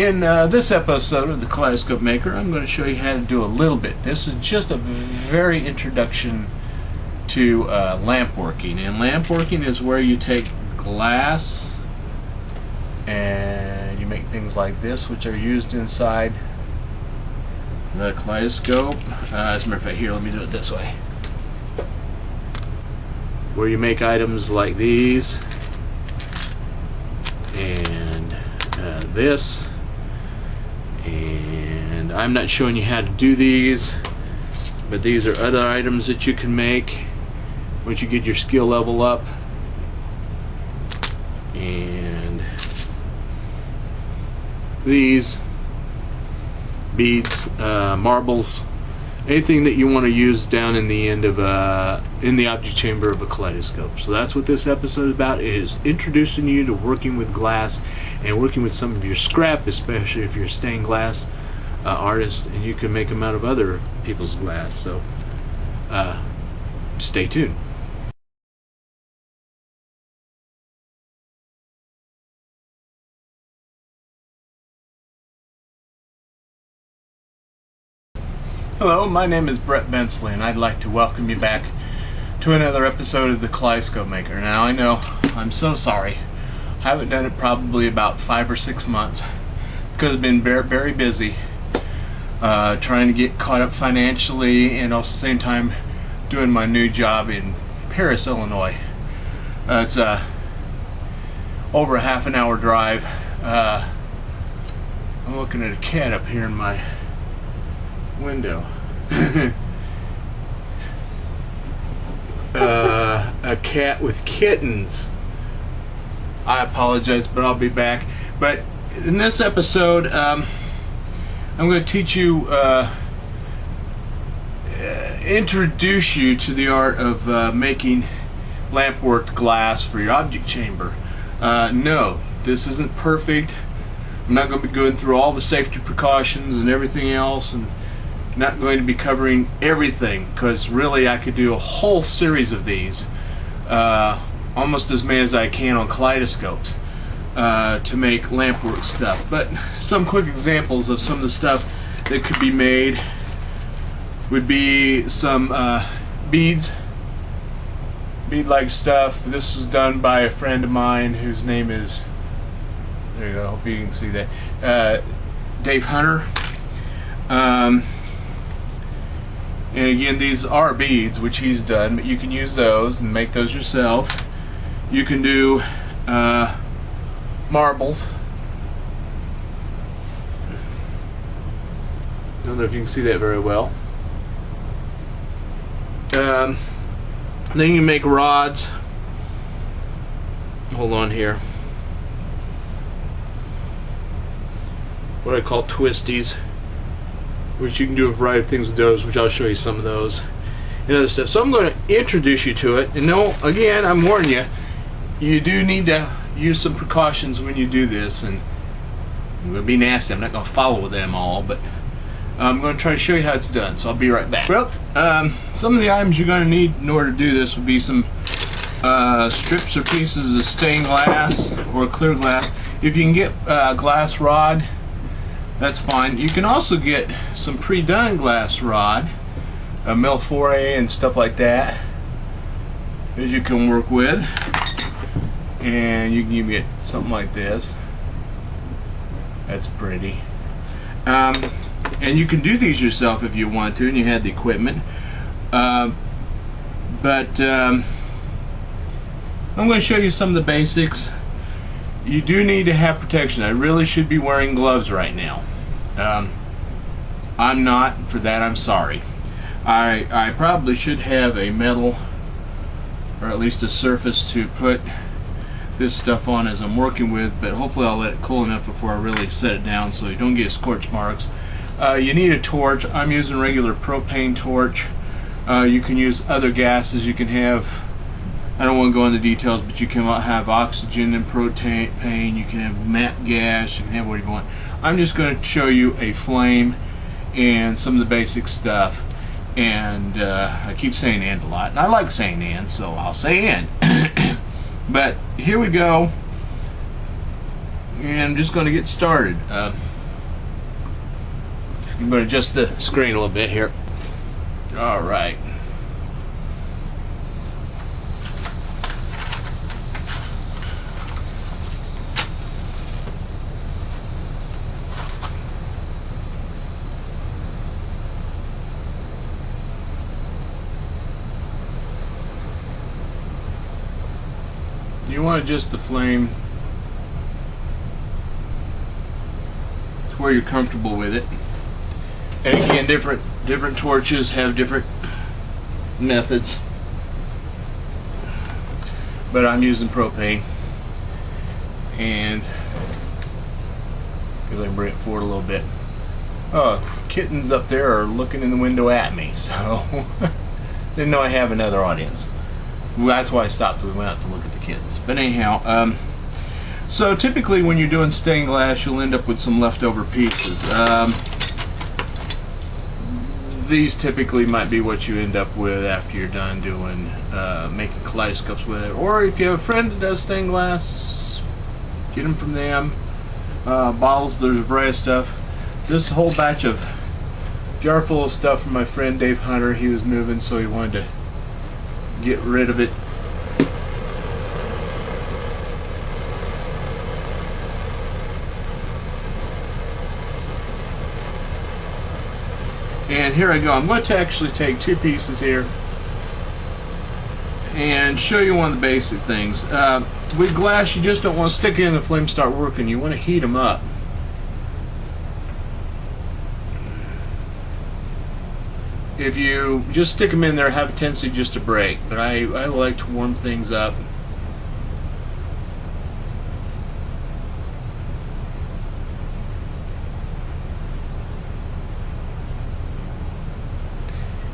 In this episode of the Kaleidoscope Maker, I'm going to show you how to do a little bit. This is just a very introduction to lamp working. And lamp working is where you take glass and you make things like this, which are used inside the kaleidoscope. As a matter of fact, here, let me do it this way. Where you make items like these and this. And I'm not showing you how to do these, but these are other items that you can make once you get your skill level up. And these beads, marbles, anything that you want to use down in the end of in the object chamber of a kaleidoscope. So that's what this episode is about. It is introducing you to working with glass and working with some of your scrap, especially if you're a stained glass artist and you can make them out of other people's glass. So stay tuned. Hello, my name is Brett Bensley, and I'd like to welcome you back to another episode of the Kaleidoscope Maker. Now, I know, I'm so sorry. I haven't done it probably about 5 or 6 months because I've been very, very busy trying to get caught up financially and also at the same time doing my new job in Paris, Illinois. It's over a half an hour drive. I'm looking at a cat up here in my window. A cat with kittens. I apologize, but I'll be back. But in this episode, I'm going to teach you, introduce you to the art of making lamp-worked glass for your object chamber. No, this isn't perfect. I'm not going to be going through all the safety precautions and everything else, and not going to be covering everything, because really I could do a whole series of these, almost as many as I can on kaleidoscopes, to make lampwork stuff. But some quick examples of some of the stuff that could be made would be some beads, bead-like stuff. This was done by a friend of mine whose name is, there you go, I hope you can see that, Dave Hunter. And again, these are beads, which he's done, but you can use those and make those yourself. You can do marbles. I don't know if you can see that very well. Then you can make rods. Hold on here. What I call twisties, which you can do a variety of things with those, which I'll show you some of those and other stuff. So I'm going to introduce you to it. And no, again, I'm warning you, you do need to use some precautions when you do this, and I'm going to be nasty. I'm not going to follow them all, but I'm going to try to show you how it's done. So I'll be right back. Well, some of the items you're going to need in order to do this would be some strips or pieces of stained glass or clear glass. If you can get glass rod, that's fine. You can also get some pre-done glass rod, a mil 4A and stuff like that, that you can work with. And you can get something like this. That's pretty. And you can do these yourself if you want to, and you have the equipment. I'm going to show you some of the basics. You do need to have protection. I really should be wearing gloves right now. I'm not. For that, I'm sorry. I probably should have a metal, or at least a surface to put this stuff on as I'm working with, but hopefully I'll let it cool enough before I really set it down so you don't get scorch marks. You need a torch. I'm using a regular propane torch. You can use other gases. You can have, I don't want to go into details, but you can have oxygen and propane. You can have MAP gas. You can have whatever you want. I'm just going to show you a flame and some of the basic stuff. And I keep saying "and" a lot, and I like saying "and," so I'll say "and." But here we go, and I'm just going to get started. I'm going to adjust the screen a little bit here. All right. You want to adjust the flame to where you're comfortable with it. And again, different torches have different methods, but I'm using propane, and because I can bring it forward a little bit. Oh, kittens up there are looking in the window at me, so didn't know I have another audience. Well, that's why I stopped. We went out to look at the kittens. But anyhow, so typically when you're doing stained glass, you'll end up with some leftover pieces. These typically might be what you end up with after you're done doing making kaleidoscopes with it. Or if you have a friend that does stained glass, get them from them. Bottles, there's a variety of stuff. This whole batch of jar full of stuff from my friend Dave Hunter. He was moving, so he wanted to get rid of it. And here I go. I'm going to actually take two pieces here and show you one of the basic things. With glass, you just don't want to stick it in the flame, start working. You want to heat them up. If you just stick them in there, have a tendency just to break. But I like to warm things up.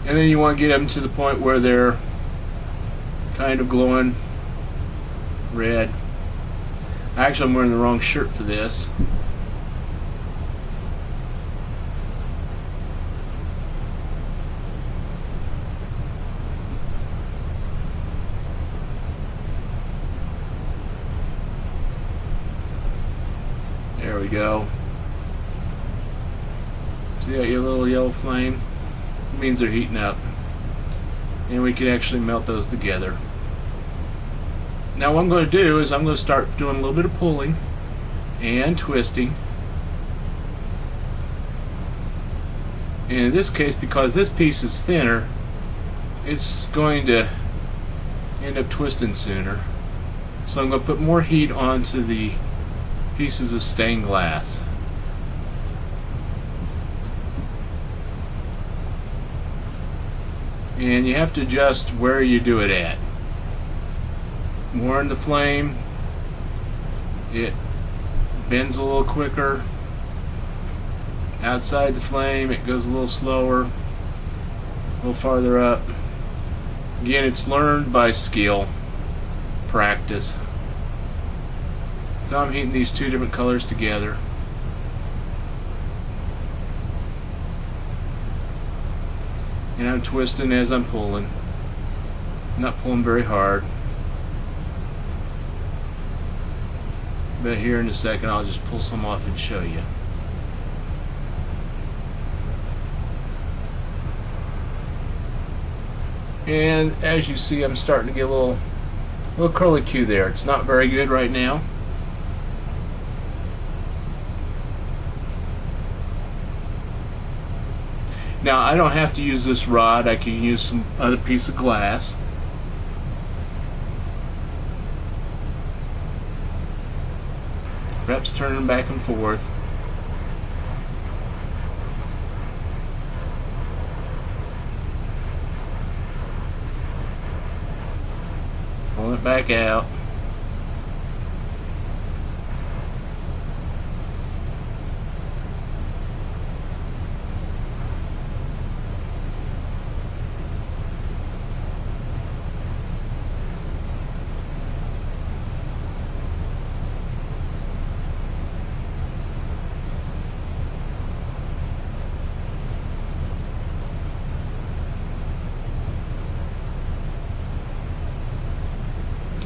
And then you want to get them to the point where they're kind of glowing red. Actually, I'm wearing the wrong shirt for this. There we go. See that little yellow flame? It means they're heating up. And we can actually melt those together. Now what I'm going to do is I'm going to start doing a little bit of pulling and twisting. And in this case, because this piece is thinner, it's going to end up twisting sooner. So I'm going to put more heat onto the pieces of stained glass. And you have to adjust where you do it at. More in the flame, it bends a little quicker. Outside the flame, it goes a little slower, a little farther up. Again, it's learned by skill, practice. So I'm heating these two different colors together. And I'm twisting as I'm pulling. Not pulling very hard. But here in a second I'll just pull some off and show you. And as you see, I'm starting to get a little curly Q there. It's not very good right now. Now I don't have to use this rod. I can use some other piece of glass. Perhaps turning them back and forth. Pull it back out.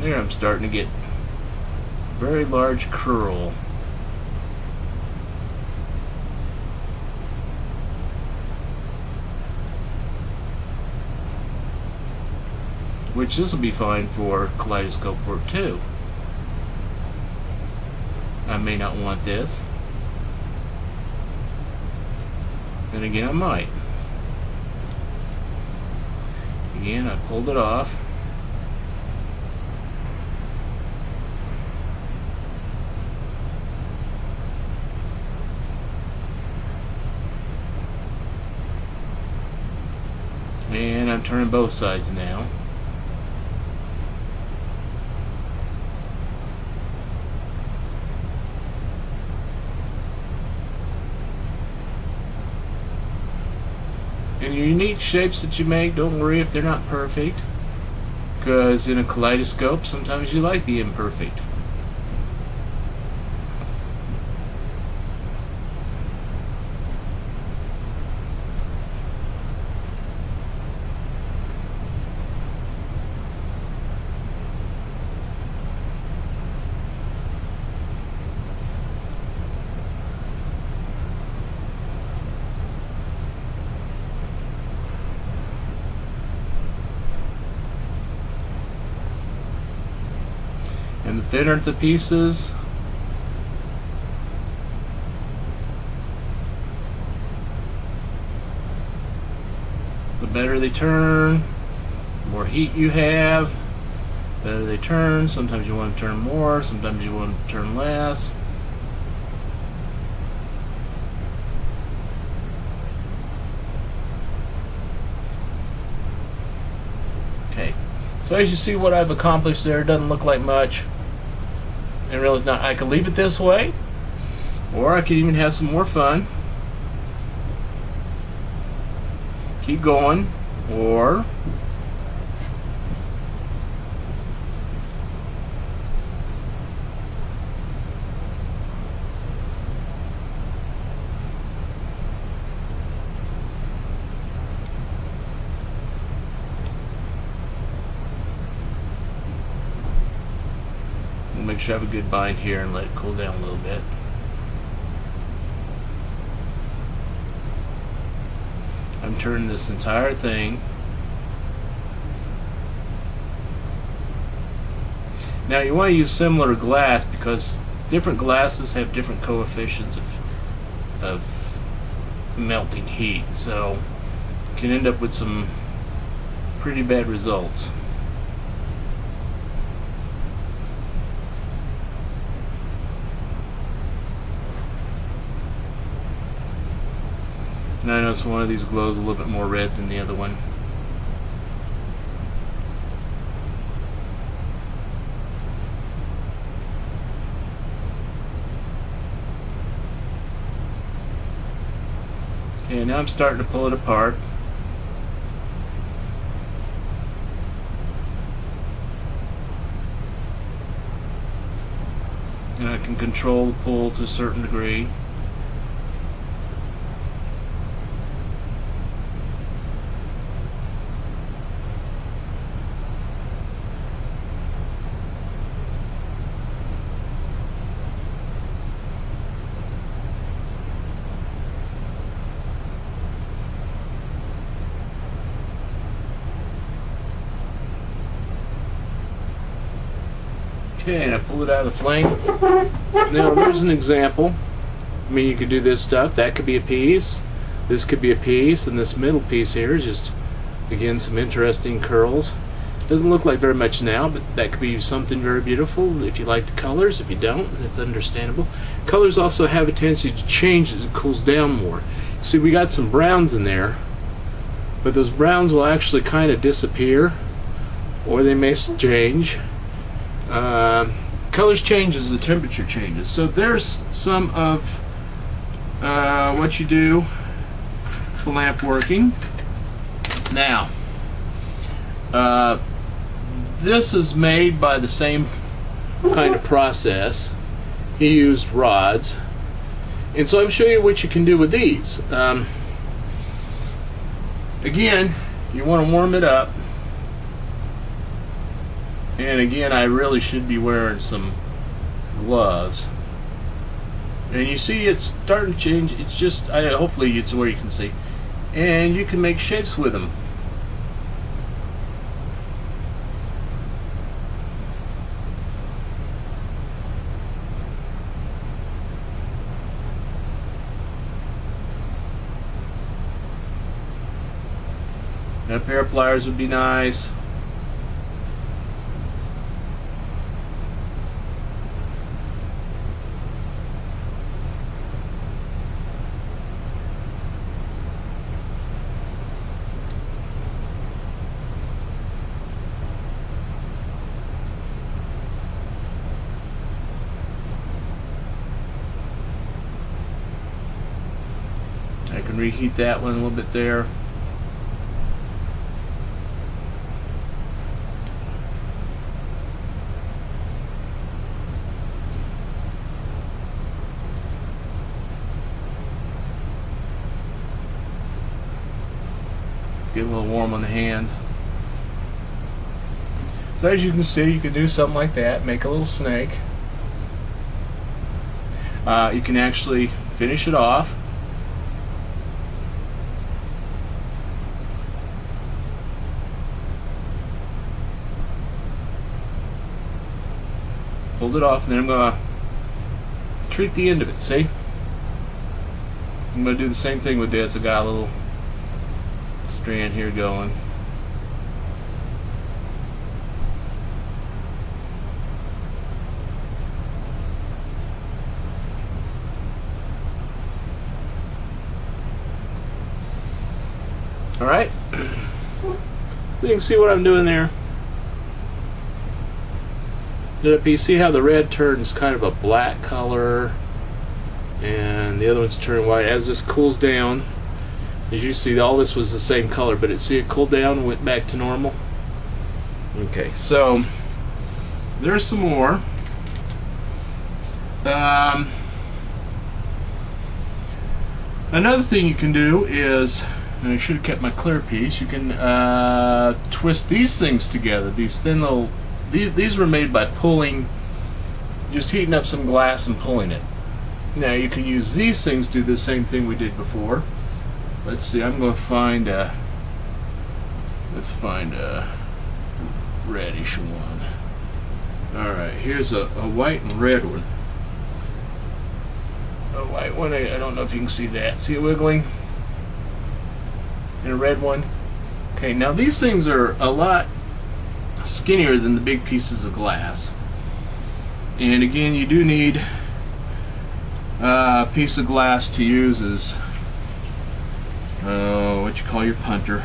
There, I'm starting to get a very large curl. which this will be fine for kaleidoscope work too. I may not want this, and again I might. Again, I pulled it off. And I'm turning both sides now. And your unique shapes that you make, don't worry if they're not perfect, because in a kaleidoscope sometimes you like the imperfect. And the thinner the pieces, the better they turn. The more heat you have, the better they turn. Sometimes you want to turn more, sometimes you want to turn less. Okay, so as you see what I've accomplished there, it doesn't look like much. And really not. I could leave it this way, or I could even have some more fun. Keep going, or make sure I have a good bind here and let it cool down a little bit. I'm turning this entire thing. Now you want to use similar glass because different glasses have different coefficients of melting heat, so you can end up with some pretty bad results. And I notice one of these glows a little bit more red than the other one. Okay, now I'm starting to pull it apart. And I can control the pull to a certain degree. Okay, and I pull it out of the flame. Now there's an example. I mean, you could do this stuff. That could be a piece. This could be a piece, and this middle piece here is just, again, some interesting curls. Doesn't look like very much now, but that could be something very beautiful if you like the colors. If you don't, that's understandable. Colors also have a tendency to change as it cools down more. See, we got some browns in there, but those browns will actually kind of disappear, or they may change. Colors change as the temperature changes. So there's some of what you do for lamp working. Now, this is made by the same kind of process. He used rods, and so I'm showing you what you can do with these. Again, you want to warm it up. And again, I really should be wearing some gloves. And you see it's starting to change. It's just, hopefully it's where you can see. And you can make shapes with them. And a pair of pliers would be nice. I can reheat that one a little bit there. Get a little warm on the hands. So as you can see, you can do something like that, make a little snake. You can actually finish it off. Hold it off, and then I'm going to treat the end of it, see? I'm going to do the same thing with this. I got a little strand here going. Alright, so you can see what I'm doing there. You see how the red turns kind of a black color and the other ones turn white. As this cools down, as you see, all this was the same color, but it cooled down and went back to normal. Okay, so there's some more. Another thing you can do is, and I should have kept my clear piece, you can twist these things together. These thin little, these were made by pulling, just heating up some glass and pulling it. Now you can use these things to do the same thing we did before. Let's see, I'm going to find a, let's find a reddish one. Alright, here's a white and red one. A white one, I don't know if you can see that. See it wiggling? And a red one. Okay, now these things are a lot skinnier than the big pieces of glass. And again, you do need a piece of glass to use as what you call your punter.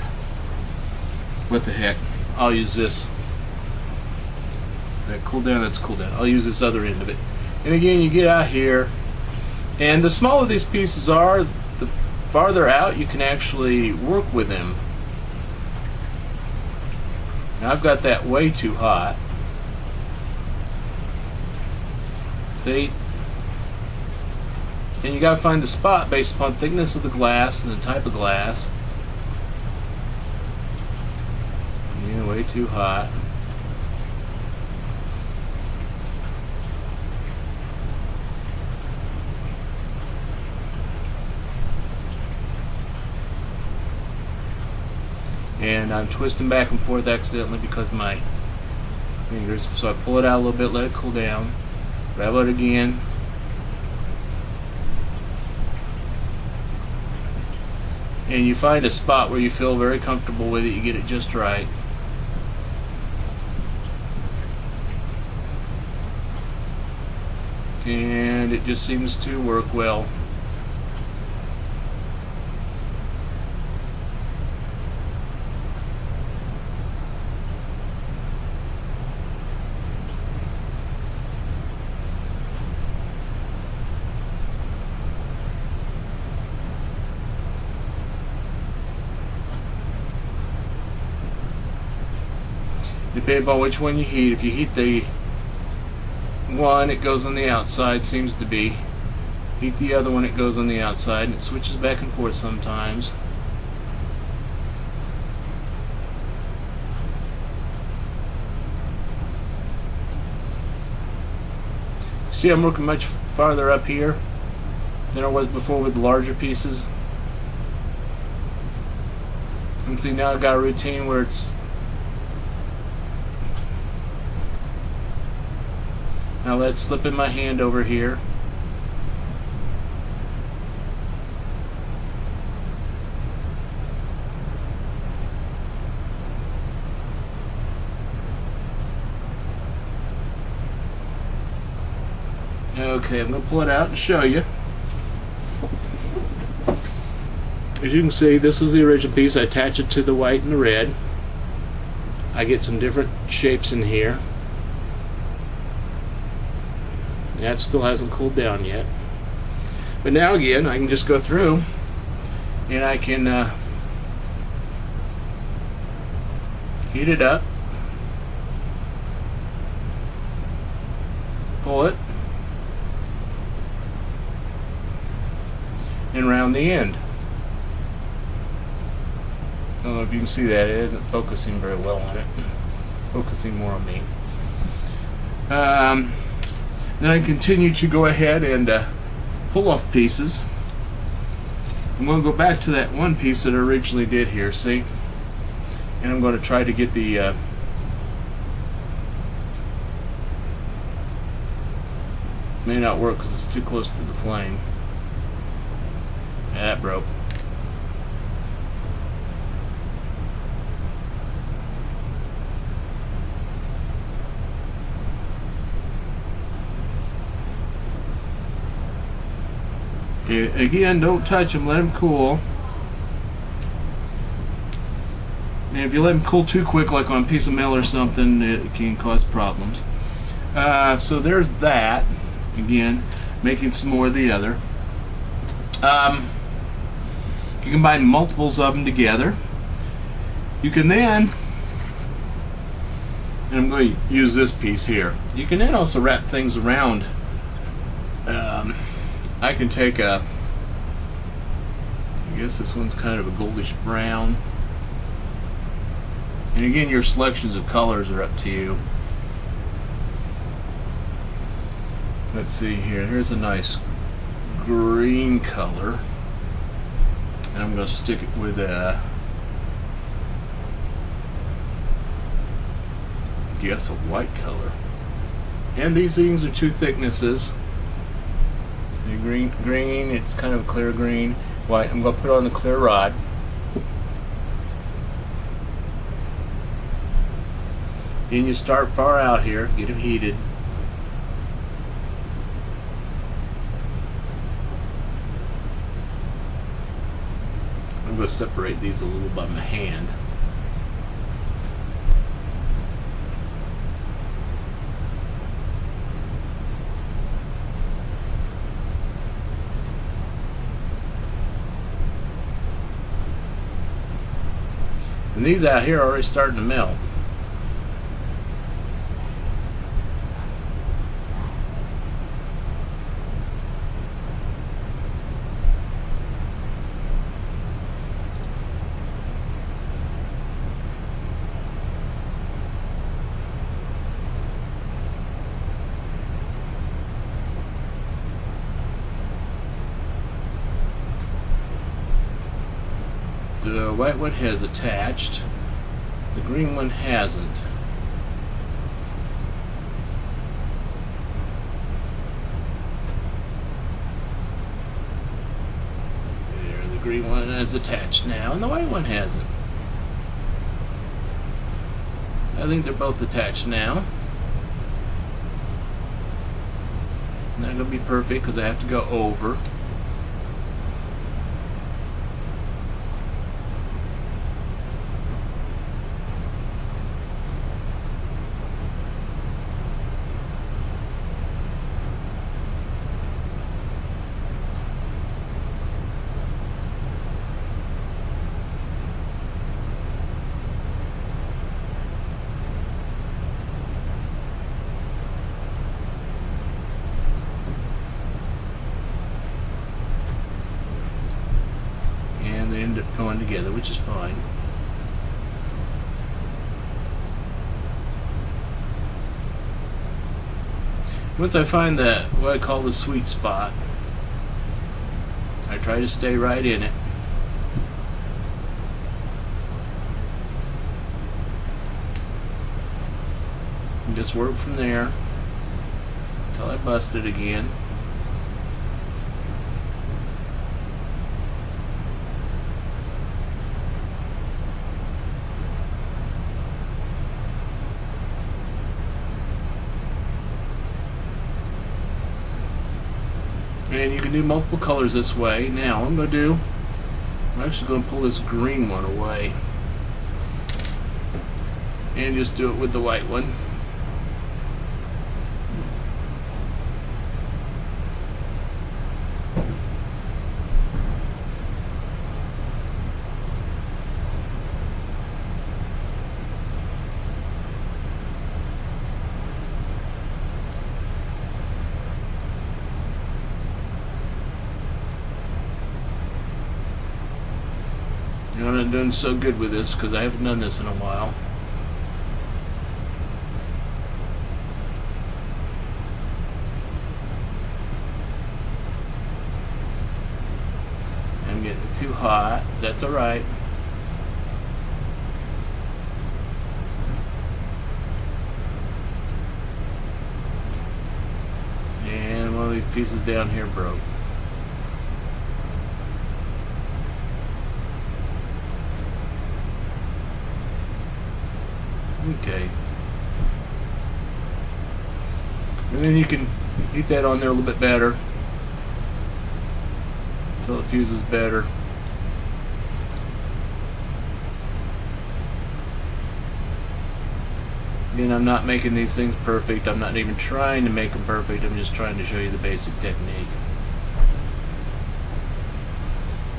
What the heck? I'll use this. That cool down, that's cool down. I'll use this other end of it. And again, you get out here, and the smaller these pieces are, the farther out you can actually work with them. Now I've got that way too hot. See? And you gotta find the spot based upon thickness of the glass and the type of glass. Yeah, way too hot. And I'm twisting back and forth accidentally because of my fingers. So I pull it out a little bit, let it cool down, grab it again. And you find a spot where you feel very comfortable with it, you get it just right. And it just seems to work well. Depending on which one you heat. If you heat the one, it goes on the outside, seems to be. Heat the other one, it goes on the outside, and it switches back and forth sometimes. See, I'm working much farther up here than I was before with the larger pieces. And see, now I've got a routine where it's now let it slip in my hand over here. Okay, I'm going to pull it out and show you. As you can see, this is the original piece. I attach it to the white and the red. I get some different shapes in here. That still hasn't cooled down yet. But now again, I can just go through and I can heat it up, pull it, and round the end. I don't know if you can see that. It isn't focusing very well on it. Focusing more on me. Then I continue to go ahead and pull off pieces. I'm going to go back to that one piece that I originally did here, see? And I'm going to try to get the may not work because it's too close to the flame. That broke. Okay, again, don't touch them, let them cool. And if you let them cool too quick, like on a piece of mail or something, it can cause problems. So there's that. Again, making some more of the other. You combine multiples of them together. You can then, and I'm going to use this piece here, you can then also wrap things around. I can take I guess this one's kind of a goldish brown. And again, your selections of colors are up to you. Let's see here. Here's a nice green color. And I'm going to stick it with a, I guess, a white color. And these things are two thicknesses. See, green, it's kind of a clear green. White, I'm going to put on the clear rod. Then you start far out here, get them heated. I'm going to separate these a little by my hand. And these out here are already starting to melt. The white one has attached, the green one hasn't. There, the green one is attached now, and the white one hasn't. I think they're both attached now. Not going to be perfect because I have to go over. They end up going together, which is fine. Once I find that, what I call the sweet spot, I try to stay right in it. And just work from there until I bust it again. And you can do multiple colors this way. Now I'm actually going to pull this green one away and just do it with the white one. I'm not doing so good with this because I haven't done this in a while. I'm getting too hot. That's alright. And one of these pieces down here broke. Okay. And then you can heat that on there a little bit better until it fuses better. Again, I'm not making these things perfect. I'm not even trying to make them perfect. I'm just trying to show you the basic technique.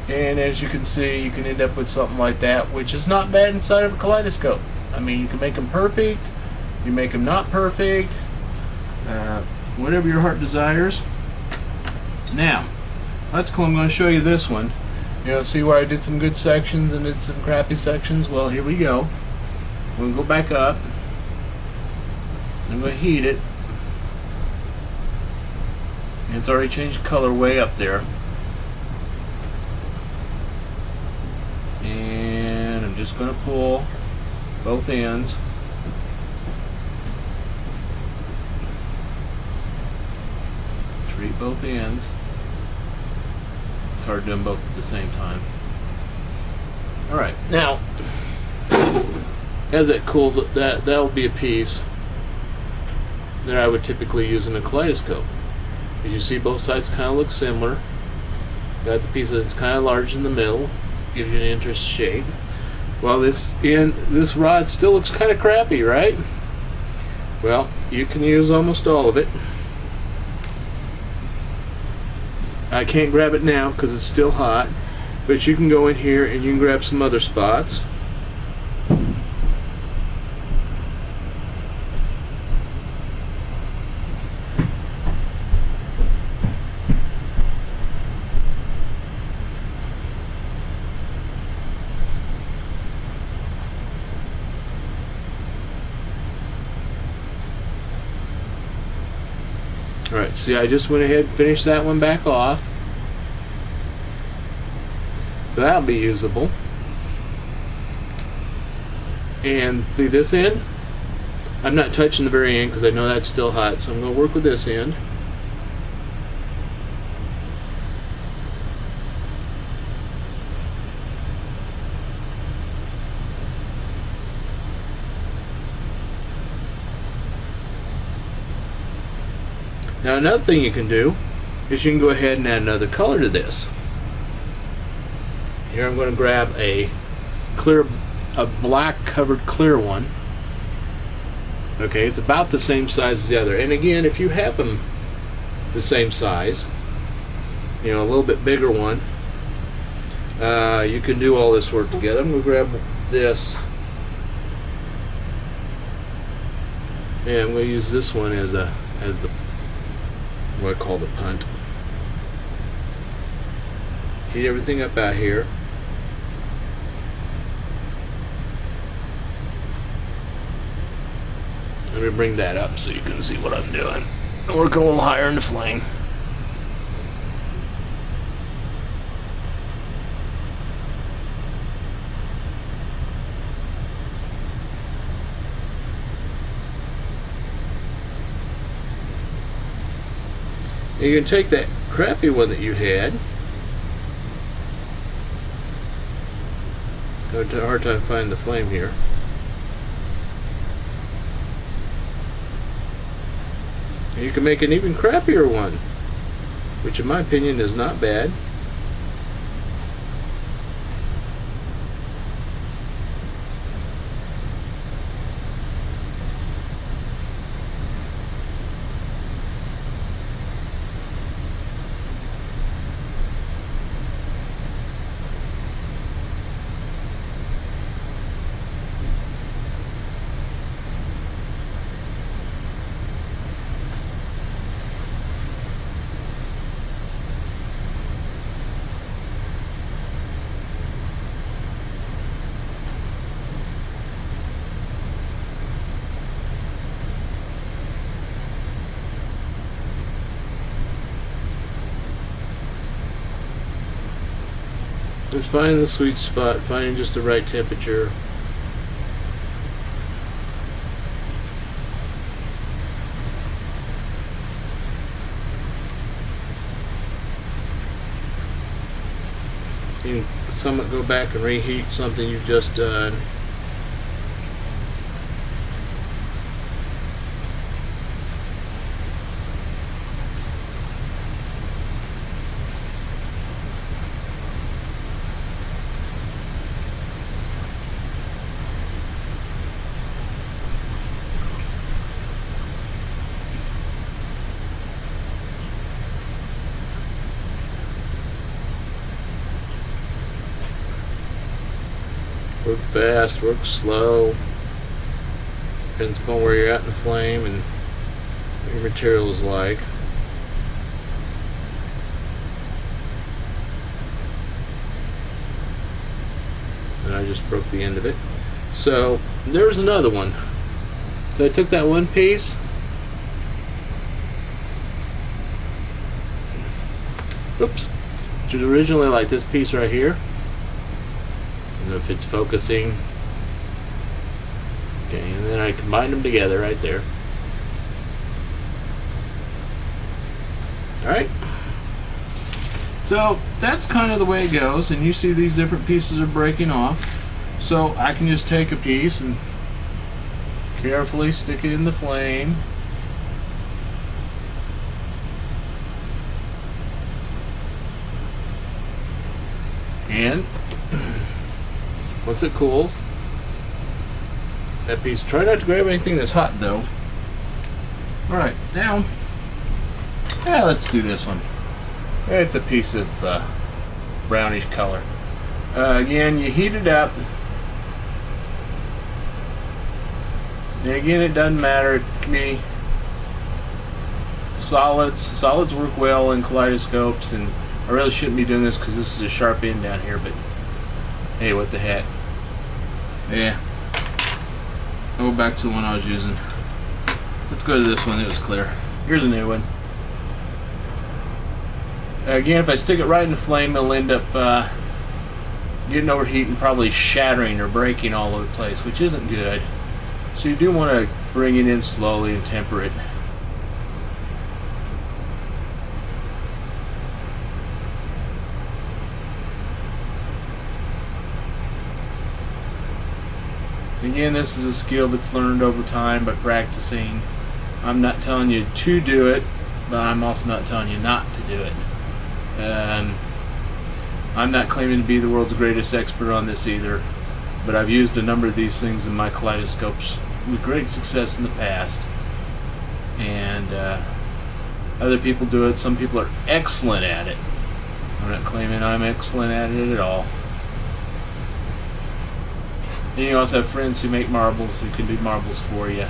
And as you can see, you can end up with something like that, which is not bad inside of a kaleidoscope. I mean, you can make them perfect, you make them not perfect, whatever your heart desires. Now, that's cool. I'm going to show you this one. You know, see where I did some good sections and did some crappy sections? Well, here we go. I'm going to go back up. I'm going to heat it. And it's already changed color way up there. And I'm just going to pull both ends. Treat both ends. It's hard to do them both at the same time. Alright, now as it cools, that'll be a piece that I would typically use in a kaleidoscope. As you see, both sides kind of look similar. Got the piece that's kind of large in the middle, gives you an interesting shape. Well, this rod still looks kind of crappy, right? Well, you can use almost all of it. I can't grab it now because it's still hot, but you can go in here and you can grab some other spots. Alright, see, I just went ahead and finished that one back off. So that'll be usable. And see this end? I'm not touching the very end because I know that's still hot, so I'm going to work with this end. Now another thing you can do is you can go ahead and add another color to this. Here I'm going to grab a black covered clear one. Okay, it's about the same size as the other. And again, if you have them the same size, you know, a little bit bigger one, you can do all this work together. I'm going to grab this, and I'm going to use this one as what I call the punt. Heat everything up out here. Let me bring that up so you can see what I'm doing. I'm working a little higher in the flame. You can take that crappy one that you had. Got a hard time finding the flame here. And you can make an even crappier one which in my opinion is not bad. Just finding the sweet spot, finding just the right temperature. You can somewhat go back and reheat something you've just done. Work fast, work slow. Depends upon where you're at in the flame and what your material is like. And I just broke the end of it. So there's another one. So I took that one piece, which was originally like this piece right here. I don't know if it's focusing. Okay, and then I combined them together right there. Alright. So that's kind of the way it goes, and you see these different pieces are breaking off. So I can just take a piece and carefully stick it in the flame. And once it cools, that piece, try not to grab anything that's hot though. Alright, now, let's do this one. It's a piece of brownish color. Again, you heat it up. And again, it doesn't matter. It can be solids. Solids work well in kaleidoscopes, and I really shouldn't be doing this because this is a sharp end down here, but hey, what the heck. Yeah. I'll go back to the one I was using. Let's go to this one. It was clear. Here's a new one. Again, if I stick it right in the flame, it'll end up getting overheated and probably shattering or breaking all over the place, which isn't good. So you do want to bring it in slowly and temper it. Again, this is a skill that's learned over time by practicing. I'm not telling you to do it, but I'm also not telling you not to do it. I'm not claiming to be the world's greatest expert on this either, but I've used a number of these things in my kaleidoscopes with great success in the past. And other people do it. Some people are excellent at it. I'm not claiming I'm excellent at it at all. And you also have friends who make marbles who can do marbles for you.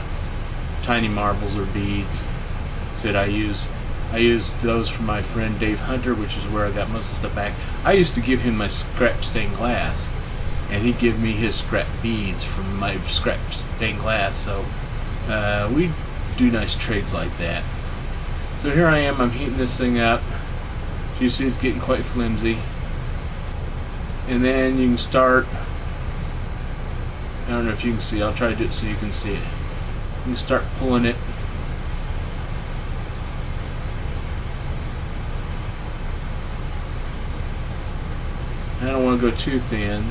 Tiny marbles or beads. Said I use those from my friend Dave Hunter, which is where I got most of the stuff back. I used to give him my scrap stained glass, and he'd give me his scrap beads from my scrap stained glass. So we do nice trades like that. So here I am. I'm heating this thing up. You see it's getting quite flimsy. And then you can start. I don't know if you can see. I'll try to do it so you can see it. You can start pulling it. I don't want to go too thin.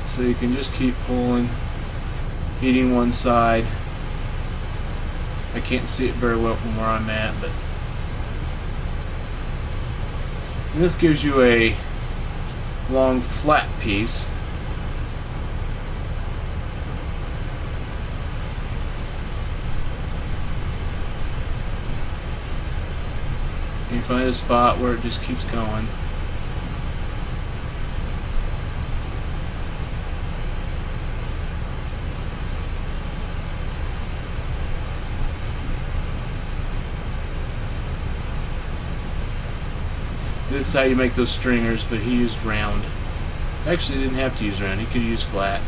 So you can just keep pulling, heating one side. I can't see it very well from where I'm at, but and this gives you a long flat piece. You find a spot where it just keeps going. This is how you make those stringers, but he used round. Actually, he didn't have to use round, he could use flat.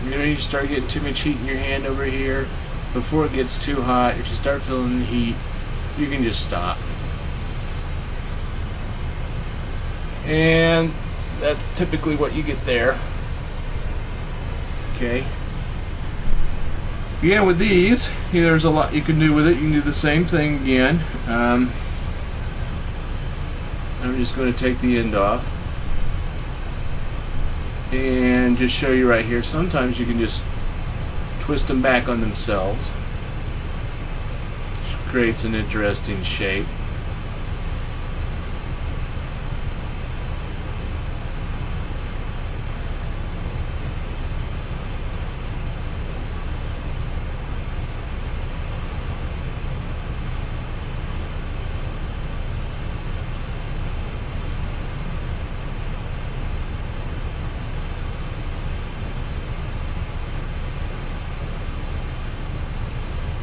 You know, you start getting too much heat in your hand over here. Before it gets too hot, if you start feeling the heat, you can just stop. And that's typically what you get there. Okay. Again, with these, there's a lot you can do with it. You can do the same thing again. I'm just going to take the end off and just show you right here. Sometimes you can just twist them back on themselves, which creates an interesting shape.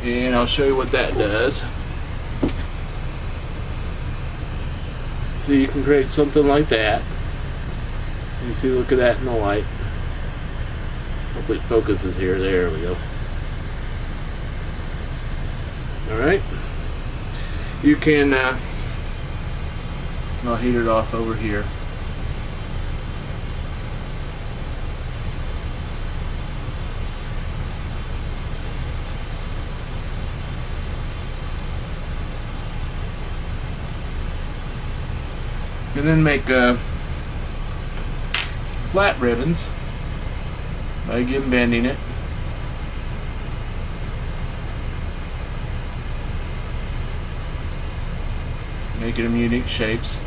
And I'll show you what that does. So you can create something like that. You see, look at that in the light. Hopefully it focuses here. There we go. Alright. You can, I'll heat it off over here. And then make flat ribbons by again bending it. Making them unique shapes.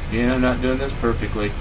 Yeah, I'm not doing this perfectly.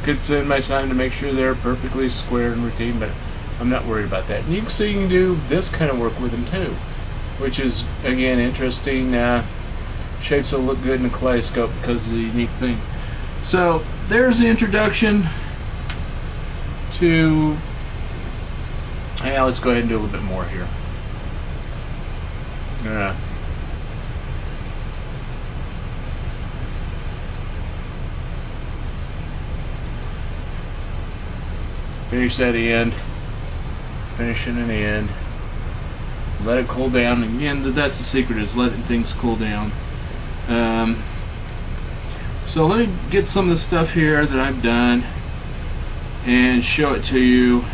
Could spend my time to make sure they're perfectly square and routine, but I'm not worried about that. And you can do this kind of work with them too, which is again interesting. Shapes will look good in a kaleidoscope because of the unique thing. So there's the introduction to. Let's go ahead and do a little bit more here. Finish that end. It's finishing an end. Let it cool down. Again, that's the secret, is letting things cool down. So let me get some of the stuff here that I've done and show it to you.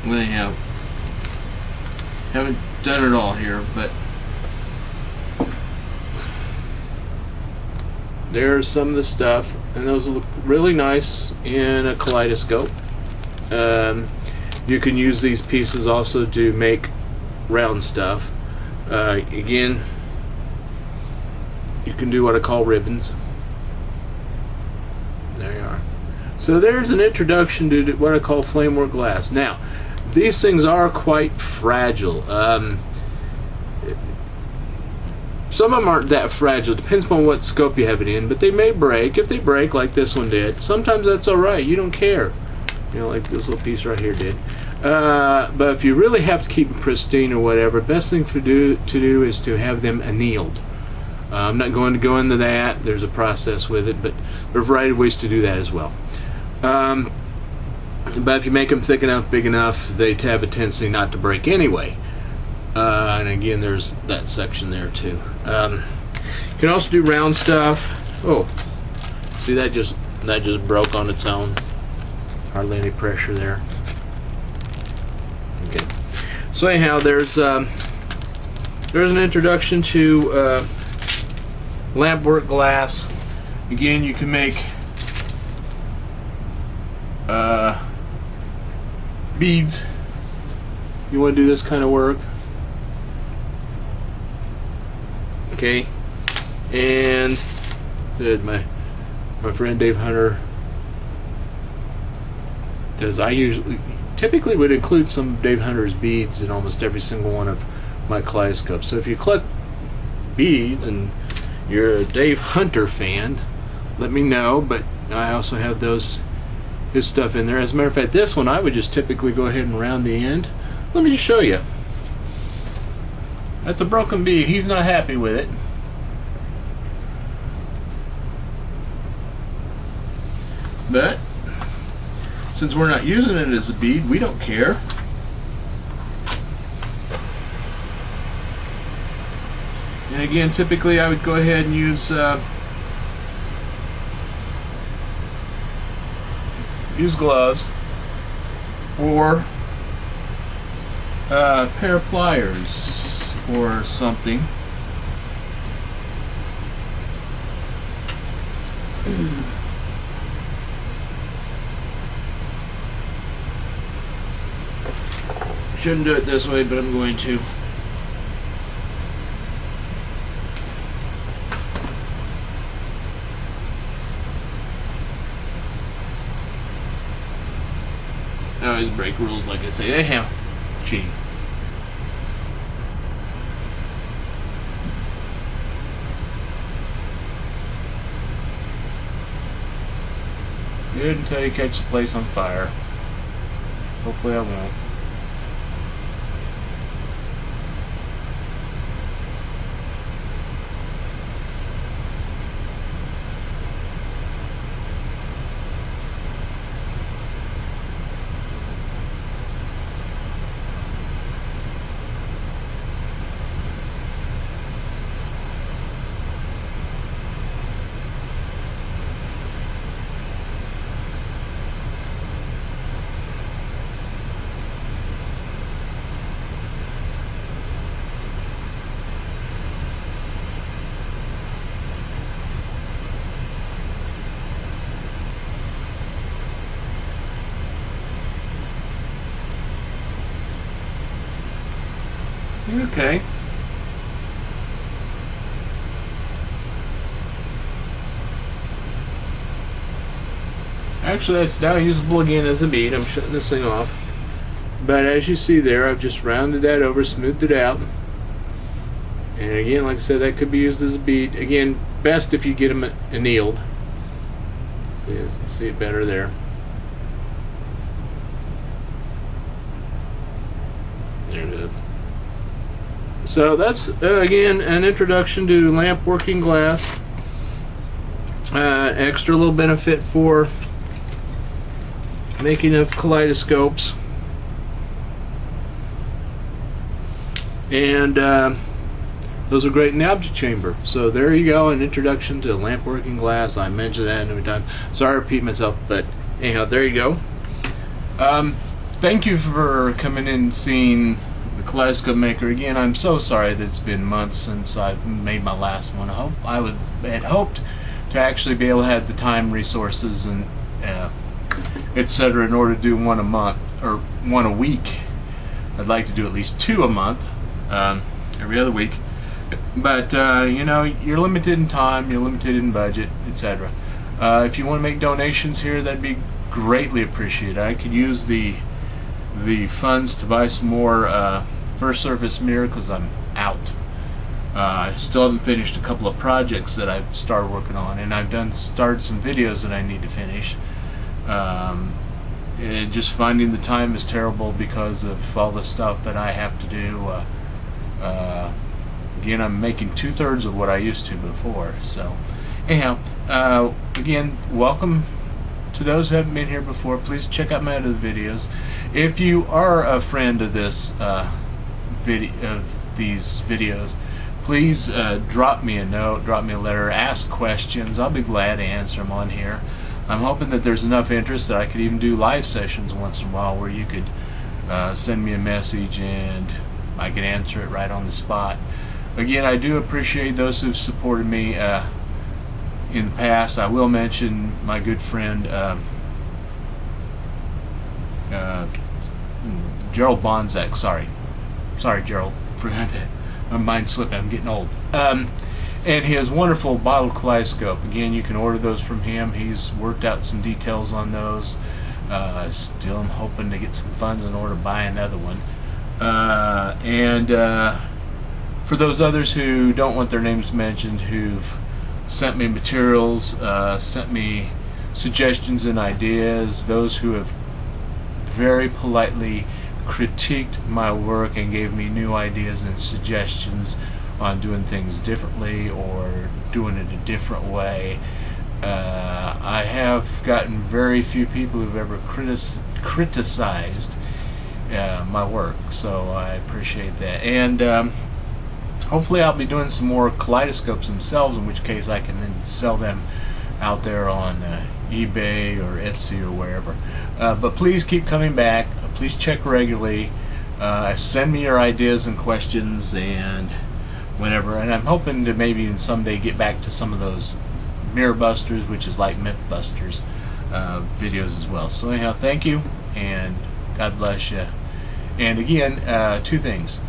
Anyhow, haven't done it all here, but there's some of the stuff, and those look really nice in a kaleidoscope. You can use these pieces also to make round stuff. Again, you can do what I call ribbons. There you are. So there's an introduction to what I call flame work glass. Now, these things are quite fragile. Some of them aren't that fragile. Depends on what scope you have it in, but they may break. If they break, like this one did, sometimes that's all right. You don't care. You know, like this little piece right here did. But if you really have to keep them pristine or whatever, best thing to do is to have them annealed. I'm not going to go into that. There's a process with it, but there are a variety of ways to do that as well. But if you make them thick enough, big enough, they have a tendency not to break anyway. And again, there's that section there too. You can also do round stuff. Oh, see, that just broke on its own. Hardly any pressure there. Okay. So anyhow, there's an introduction to lampwork glass. Again, you can make beads. You want to do this kind of work. Okay. And my friend Dave Hunter does. I typically would include some Dave Hunter's beads in almost every single one of my kaleidoscopes. So if you collect beads and you're a Dave Hunter fan, let me know. But I also have his stuff in there. As a matter of fact, this one I would just typically go ahead and round the end. Let me just show you. That's a broken bead. He's not happy with it. But since we're not using it as a bead, we don't care. And again, typically I would go ahead and use gloves or a pair of pliers or something. Shouldn't do it this way, but I'm going to. I always break rules, like I say. Anyhow, cheating. Good until you catch the place on fire. Hopefully I won't. Okay. Actually, that's now usable again as a bead. I'm shutting this thing off. But as you see there, I've just rounded that over, smoothed it out. And again, like I said, that could be used as a bead. Again, best if you get them annealed. See it better there. There it is. So that's again an introduction to lamp working glass. Extra little benefit for making of kaleidoscopes. And those are great in the object chamber. So there you go, an introduction to lamp working glass. I mentioned that every time. Sorry to repeat myself, but anyhow, there you go. Thank you for coming in and seeing the Kaleidoscope Maker. Again, I'm so sorry that it's been months since I've made my last one. I had hoped to actually be able to have the time, resources, and etc. in order to do one a month or one a week. I'd like to do at least 2 a month, every other week. But you know, you're limited in time, you're limited in budget, etc. If you want to make donations here, that'd be greatly appreciated. I could use the funds to buy some more first surface mirror because I'm out. I still haven't finished a couple of projects that I've started working on, and I've started some videos that I need to finish. And just finding the time is terrible because of all the stuff that I have to do. Again, I'm making 2/3 of what I used to before. So anyhow, again, welcome to those who haven't been here before. Please check out my other videos. If you are a friend of this these videos, please drop me a note, drop me a letter, ask questions. I'll be glad to answer them on here. I'm hoping that there's enough interest that I could even do live sessions once in a while where you could send me a message and I could answer it right on the spot. Again, I do appreciate those who've supported me in the past. I will mention my good friend Gerald Bonzak. Sorry Gerald, forgot that. My mind's slipping. I'm getting old. And his wonderful bottle kaleidoscope. Again, you can order those from him. He's worked out some details on those. Still am hoping to get some funds in order to buy another one. For those others who don't want their names mentioned, who've sent me materials, sent me suggestions and ideas, those who have very politely critiqued my work and gave me new ideas and suggestions on doing things differently or doing it a different way. I have gotten very few people who've ever criticized my work, so I appreciate that. And hopefully I'll be doing some more kaleidoscopes themselves, in which case I can then sell them out there on eBay or Etsy or wherever. But please keep coming back. Please check regularly. Send me your ideas and questions and whatever. And I'm hoping to maybe even someday get back to some of those Mirror Busters, which is like Myth Busters videos as well. So anyhow, thank you and God bless you. And again, 2 things.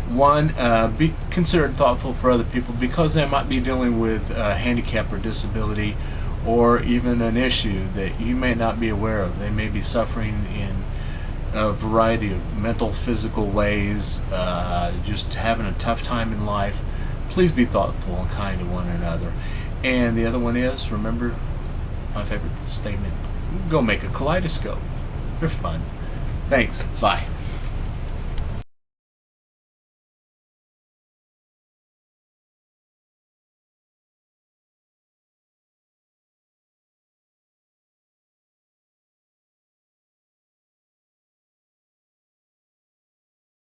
One, be considered thoughtful for other people because they might be dealing with handicap or disability, or even an issue that you may not be aware of. They may be suffering in a variety of mental, physical ways, just having a tough time in life. Please be thoughtful and kind to one another. And the other one is, remember my favorite statement, go make a kaleidoscope. They're fun. Thanks. Bye.